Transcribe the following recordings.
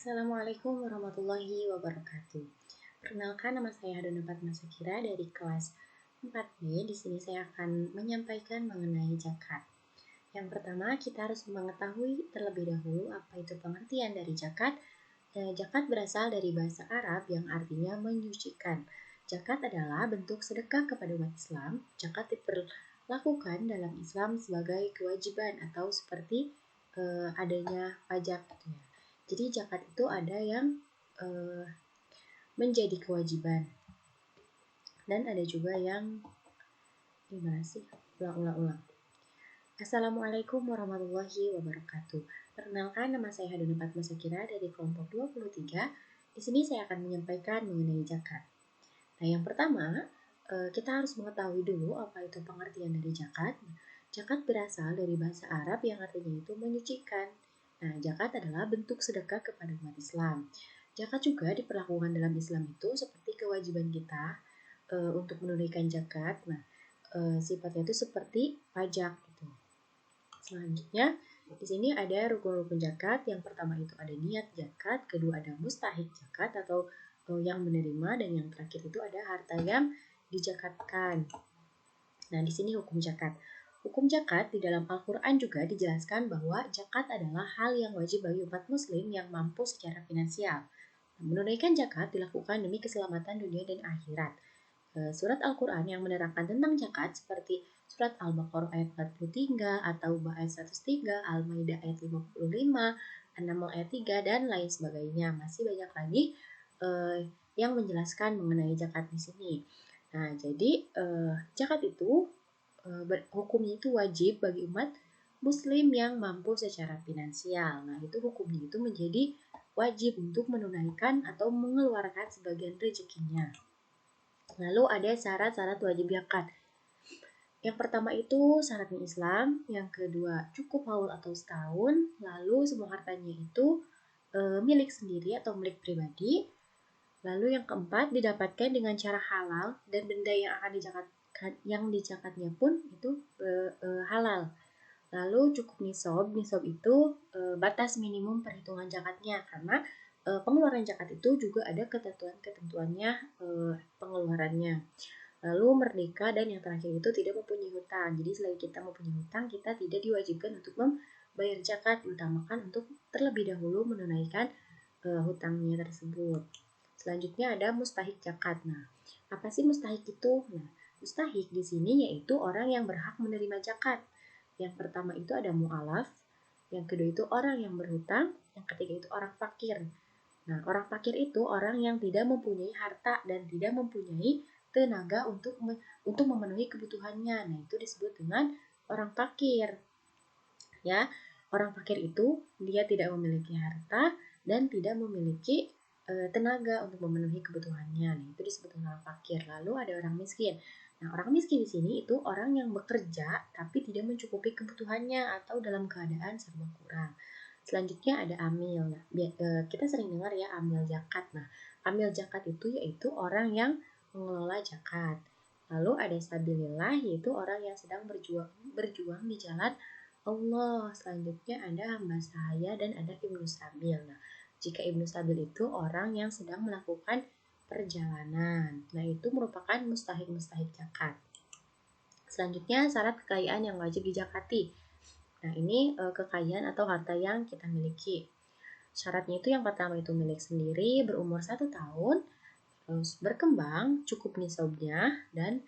Assalamualaikum warahmatullahi wabarakatuh. Perkenalkan, nama saya Haduna Fatmasakira dari kelas 4B. Di sini saya akan menyampaikan mengenai zakat. Yang pertama, kita harus mengetahui terlebih dahulu apa itu pengertian dari zakat. Zakat berasal dari bahasa Arab yang artinya menyucikan. Zakat adalah bentuk sedekah kepada umat Islam. Zakat diperlakukan dalam Islam sebagai kewajiban atau seperti adanya pajak gitu ya. Jadi zakat itu ada yang menjadi kewajiban dan ada juga yang gimana sih? Ulang. Assalamualaikum warahmatullahi wabarakatuh. Perkenalkan, nama saya Haduna Fatmasakira dari kelompok 23. Di sini saya akan menyampaikan mengenai zakat. Nah, yang pertama, kita harus mengetahui dulu apa itu pengertian dari zakat. Zakat berasal dari bahasa Arab yang artinya itu menyucikan. Nah, zakat adalah bentuk sedekah kepada umat Islam. Zakat juga diperlakukan dalam Islam itu seperti kewajiban kita untuk menunaikan zakat. Nah, sifatnya itu seperti pajak gitu. Selanjutnya, di sini ada rukun-rukun zakat. Yang pertama itu ada niat zakat, kedua ada mustahik zakat atau yang menerima, dan yang terakhir itu ada harta yang dizakatkan. Nah, di sini hukum zakat. Hukum zakat di dalam Al-Quran juga dijelaskan bahwa zakat adalah hal yang wajib bagi umat muslim yang mampu secara finansial. Menunaikan zakat dilakukan demi keselamatan dunia dan akhirat. Surat Al-Quran yang menerangkan tentang zakat seperti surat Al-Baqarah ayat 43, At-Taubah ayat 103, Al-Maidah ayat 55, An-Naml ayat 3, dan lain sebagainya. Masih banyak lagi yang menjelaskan mengenai zakat di sini. Nah, jadi zakat itu hukumnya itu wajib bagi umat muslim yang mampu secara finansial. Nah, itu hukumnya itu menjadi wajib untuk menunaikan atau mengeluarkan sebagian rezekinya. Lalu ada syarat-syarat wajib zakat. Yang pertama itu syaratnya Islam, yang kedua cukup haul atau setahun, lalu semua hartanya itu milik sendiri atau milik pribadi. Lalu yang keempat didapatkan dengan cara halal dan benda yang akan dizakatnya pun itu halal. Lalu cukup nisab itu batas minimum perhitungan zakatnya, karena pengeluaran zakat itu juga ada ketentuannya pengeluarannya. Lalu merdeka, dan yang terakhir itu tidak mempunyai hutang. Jadi selain kita mempunyai hutang, kita tidak diwajibkan untuk membayar zakat, diutamakan untuk terlebih dahulu menunaikan hutangnya tersebut. Selanjutnya ada mustahik zakat. Nah, apa sih mustahik itu? Nah, mustahik di sini yaitu orang yang berhak menerima zakat. Yang pertama itu ada mu'alaf, yang kedua itu orang yang berhutang, yang ketiga itu orang fakir. Nah, orang fakir itu orang yang tidak mempunyai harta dan tidak mempunyai tenaga untuk memenuhi kebutuhannya. Nah, itu disebut dengan orang fakir. Ya, orang fakir itu dia tidak memiliki harta dan tidak memiliki tenaga untuk memenuhi kebutuhannya. Nah, itu disebut dengan orang fakir. Lalu ada orang miskin. Nah, orang miskin di sini itu orang yang bekerja tapi tidak mencukupi kebutuhannya atau dalam keadaan serba kurang. Selanjutnya ada amil. Nah, kita sering dengar ya amil zakat. Nah, amil zakat itu yaitu orang yang mengelola zakat. Lalu ada sabilillah, yaitu orang yang sedang berjuang di jalan Allah. Selanjutnya ada hamba sahaya dan ada ibnu sabil. Nah, jika ibnu sabil itu orang yang sedang melakukan perjalanan. Nah, itu merupakan mustahik zakat. Selanjutnya syarat kekayaan yang wajib dizakati. Nah, ini kekayaan atau harta yang kita miliki. Syaratnya itu yang pertama itu milik sendiri, berumur 1 tahun, terus berkembang, cukup nisabnya, dan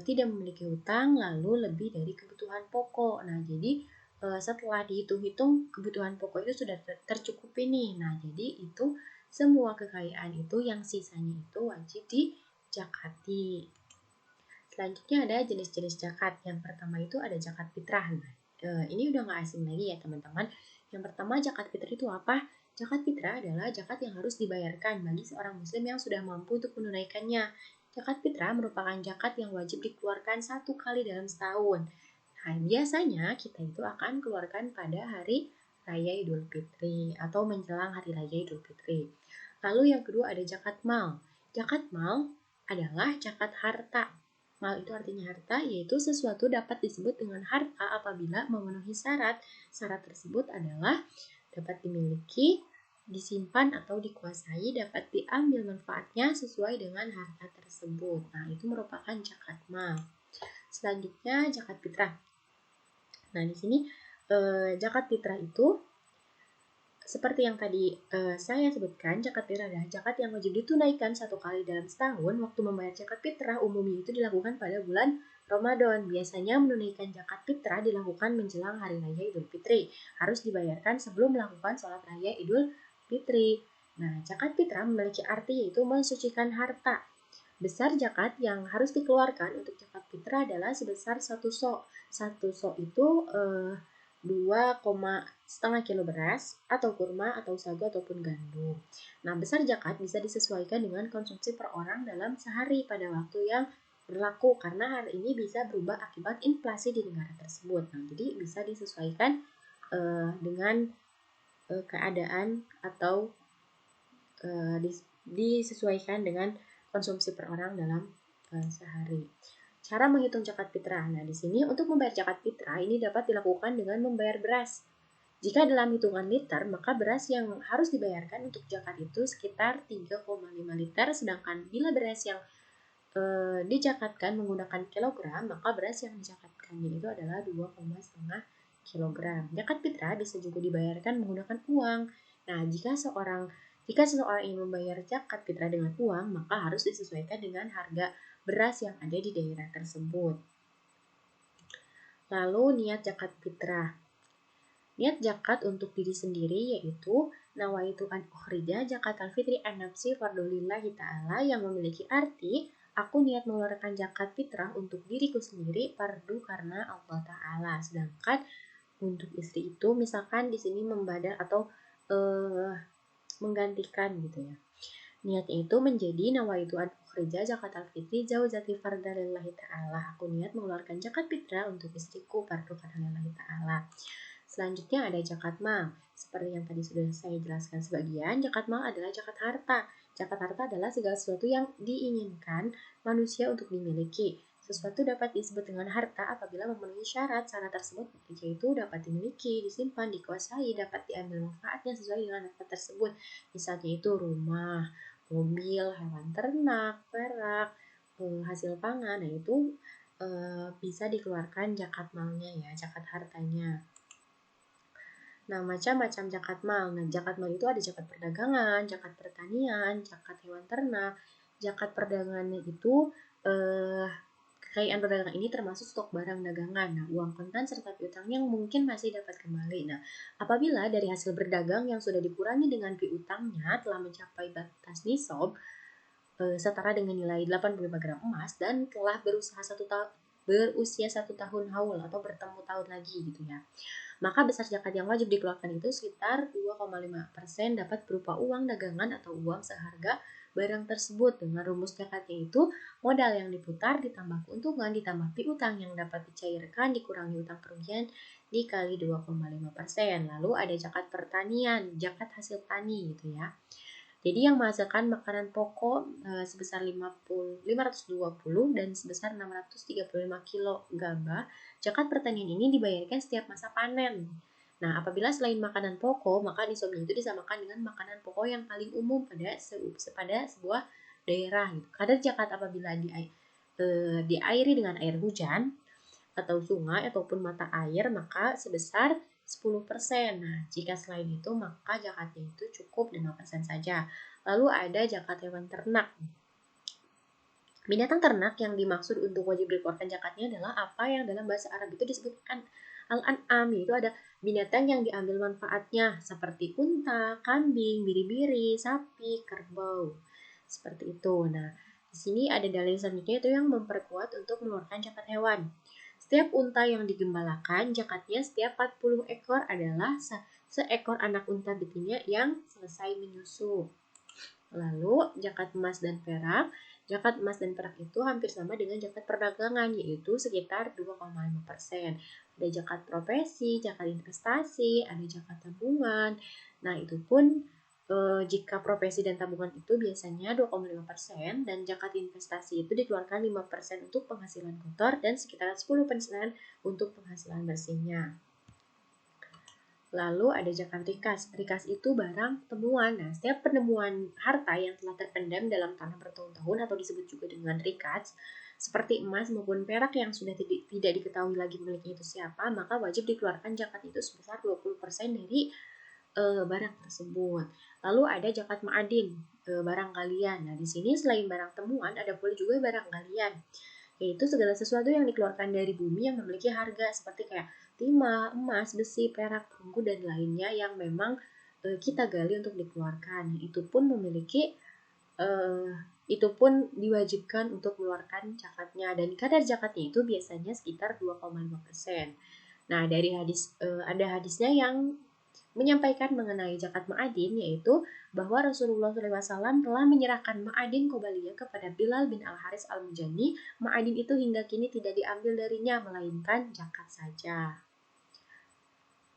tidak memiliki hutang, lalu lebih dari kebutuhan pokok. Nah, jadi setelah dihitung-hitung kebutuhan pokok itu sudah tercukupi nih. Nah, jadi itu semua kekayaan itu yang sisanya itu wajib dizakati. Selanjutnya ada jenis-jenis zakat. Yang pertama itu ada zakat fitrah. Nah, ini udah gak asing lagi ya teman-teman. Yang pertama zakat fitrah itu apa? Zakat fitrah adalah zakat yang harus dibayarkan bagi seorang muslim yang sudah mampu untuk menunaikannya. Zakat fitrah merupakan zakat yang wajib dikeluarkan 1 kali dalam setahun. Nah, biasanya kita itu akan keluarkan pada hari Raya Idul Fitri atau menjelang hari Raya Idul Fitri. Lalu yang kedua ada zakat mal. Zakat mal adalah zakat harta. Mal itu artinya harta, yaitu sesuatu dapat disebut dengan harta apabila memenuhi syarat. Syarat tersebut adalah dapat dimiliki, disimpan atau dikuasai dapat diambil manfaatnya sesuai dengan harta tersebut. Nah, itu merupakan zakat mal. Selanjutnya zakat fitrah. Nah, di sini zakat fitrah itu seperti yang tadi saya sebutkan, zakat fitrah adalah zakat yang wajib ditunaikan 1 kali dalam setahun. Waktu membayar zakat fitrah umumnya itu dilakukan pada bulan Ramadan. Biasanya menunaikan zakat fitrah dilakukan menjelang Hari Raya Idul Fitri. Harus dibayarkan sebelum melakukan sholat Raya Idul Fitri. Nah, zakat fitrah memiliki arti yaitu mensucikan harta. Besar zakat yang harus dikeluarkan untuk zakat fitrah adalah sebesar 1 sok. 1 sok itu 2,5 kilo beras atau kurma atau sagu ataupun gandum. Nah, besar zakat bisa disesuaikan dengan konsumsi per orang dalam sehari pada waktu yang berlaku karena hari ini bisa berubah akibat inflasi di negara tersebut. Nah, jadi bisa disesuaikan dengan keadaan atau disesuaikan dengan konsumsi per orang dalam sehari. Cara menghitung zakat fitrah. Nah, di sini untuk membayar zakat fitrah ini dapat dilakukan dengan membayar beras. Jika dalam hitungan liter, maka beras yang harus dibayarkan untuk zakat itu sekitar 3,5 liter, sedangkan bila beras yang dizakatkan menggunakan kilogram, maka beras yang dizakatkannya itu adalah 2,5 kilogram. Zakat fitrah bisa juga dibayarkan menggunakan uang. Nah, jika seseorang ingin membayar zakat fitrah dengan uang, maka harus disesuaikan dengan harga beras yang ada di daerah tersebut. Lalu niat zakat fitrah. Niat zakat untuk diri sendiri yaitu nawaitu an ukhrija zakat al-fitri an nafsi fardulillahi ta'ala yang memiliki arti aku niat mengeluarkan zakat fitrah untuk diriku sendiri fardu karena Allah Ta'ala. Sedangkan untuk istri itu misalkan di sini membadal atau menggantikan gitu ya. Niatnya itu menjadi nawaitu an ukhrija zakat al-fitri zaujati fardalillahi ta'ala. Aku niat mengeluarkan zakat fitrah untuk istriku fardu karena lillahi ta'ala. Selanjutnya ada zakat mal. Seperti yang tadi sudah saya jelaskan sebagian, zakat mal adalah zakat harta. Zakat harta adalah segala sesuatu yang diinginkan manusia untuk dimiliki. Sesuatu dapat disebut dengan harta apabila memenuhi syarat. Syarat tersebut yaitu dapat dimiliki, disimpan, dikuasai, dapat diambil manfaatnya sesuai dengan harta tersebut. Misalnya itu rumah, mobil, hewan ternak, perak, hasil pangan. Nah, itu bisa dikeluarkan zakat malnya ya, zakat hartanya. Nah, macam-macam zakat mal. Nah, zakat mal itu ada zakat perdagangan, zakat pertanian, zakat hewan ternak. Zakat perdagangannya itu kekayaan perdagangan ini termasuk stok barang dagangan. Nah, uang kontan serta piutang yang mungkin masih dapat kembali. Nah, apabila dari hasil berdagang yang sudah dikurangi dengan piutangnya telah mencapai batas nisab setara dengan nilai 85 gram emas dan telah berusia 1 tahun haul atau bertemu tahun lagi gitu ya. Maka besar zakat yang wajib dikeluarkan itu sekitar 2,5% dapat berupa uang dagangan atau uang seharga barang tersebut. Dengan rumus zakatnya itu modal yang diputar ditambah keuntungan ditambah piutang yang dapat dicairkan dikurangi utang kerugian dikali 2,5%. Lalu ada zakat pertanian, zakat hasil tani gitu ya. Jadi yang menghasilkan makanan pokok sebesar 520 dan sebesar 635 kilo gabah, zakat pertanian ini dibayarkan setiap masa panen. Nah, apabila selain makanan pokok, maka nisabnya itu disamakan dengan makanan pokok yang paling umum pada sebuah daerah. Gitu. Kadar zakat apabila diairi dengan air hujan atau sungai ataupun mata air, maka sebesar 10%. Nah, jika selain itu maka zakatnya itu cukup 5% saja. Lalu ada zakat hewan ternak. Binatang ternak yang dimaksud untuk wajib dikeluarkan zakatnya adalah apa yang dalam bahasa Arab itu disebut al-an'am, yaitu ada binatang yang diambil manfaatnya seperti unta, kambing, biri-biri, sapi, kerbau. Seperti itu. Nah, di sini ada dalil selanjutnya itu yang memperkuat untuk mengeluarkan zakat hewan. Setiap unta yang digembalakan, zakatnya setiap 40 ekor adalah seekor anak unta betina yang selesai menyusu. Lalu, zakat emas dan perak. Zakat emas dan perak itu hampir sama dengan zakat perdagangan, yaitu sekitar 2,5%. Ada zakat profesi, zakat investasi, ada zakat tabungan. Nah, itu pun jika profesi dan tabungan itu biasanya 2,5% dan zakat investasi itu dikeluarkan 5% untuk penghasilan kotor dan sekitar 10% untuk penghasilan bersihnya. Lalu ada zakat rikas. Rikas itu barang temuan. Nah, setiap penemuan harta yang telah terpendam dalam tanah bertahun-tahun atau disebut juga dengan rikas, seperti emas maupun perak yang sudah tidak diketahui lagi pemiliknya itu siapa, maka wajib dikeluarkan zakat itu sebesar 20% dari barang tersebut. Lalu ada zakat ma'adin, barang galian. Nah, di sini selain barang temuan, ada pula juga barang galian, yaitu segala sesuatu yang dikeluarkan dari bumi yang memiliki harga seperti kayak timah, emas, besi, perak, perunggu, dan lainnya yang memang kita gali untuk dikeluarkan. Itu pun memiliki itu pun diwajibkan untuk mengeluarkan zakatnya, dan kadar zakatnya itu biasanya sekitar 2,5%. Nah, dari hadis ada hadisnya yang menyampaikan mengenai zakat ma'adin, yaitu bahwa Rasulullah SAW telah menyerahkan ma'adin Qobaliyah kepada Bilal bin Al-Haris Al-Mujani. Ma'adin itu hingga kini tidak diambil darinya, melainkan zakat saja.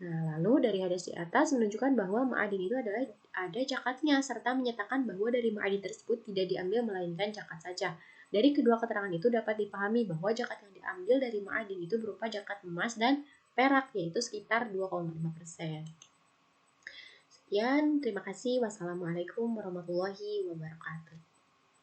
Nah, lalu dari hadis di atas menunjukkan bahwa ma'adin itu adalah ada zakatnya, serta menyatakan bahwa dari ma'adin tersebut tidak diambil melainkan zakat saja. Dari kedua keterangan itu dapat dipahami bahwa zakat yang diambil dari ma'adin itu berupa zakat emas dan perak, yaitu sekitar 2,5%. Sekian, terima kasih. Wassalamualaikum warahmatullahi wabarakatuh.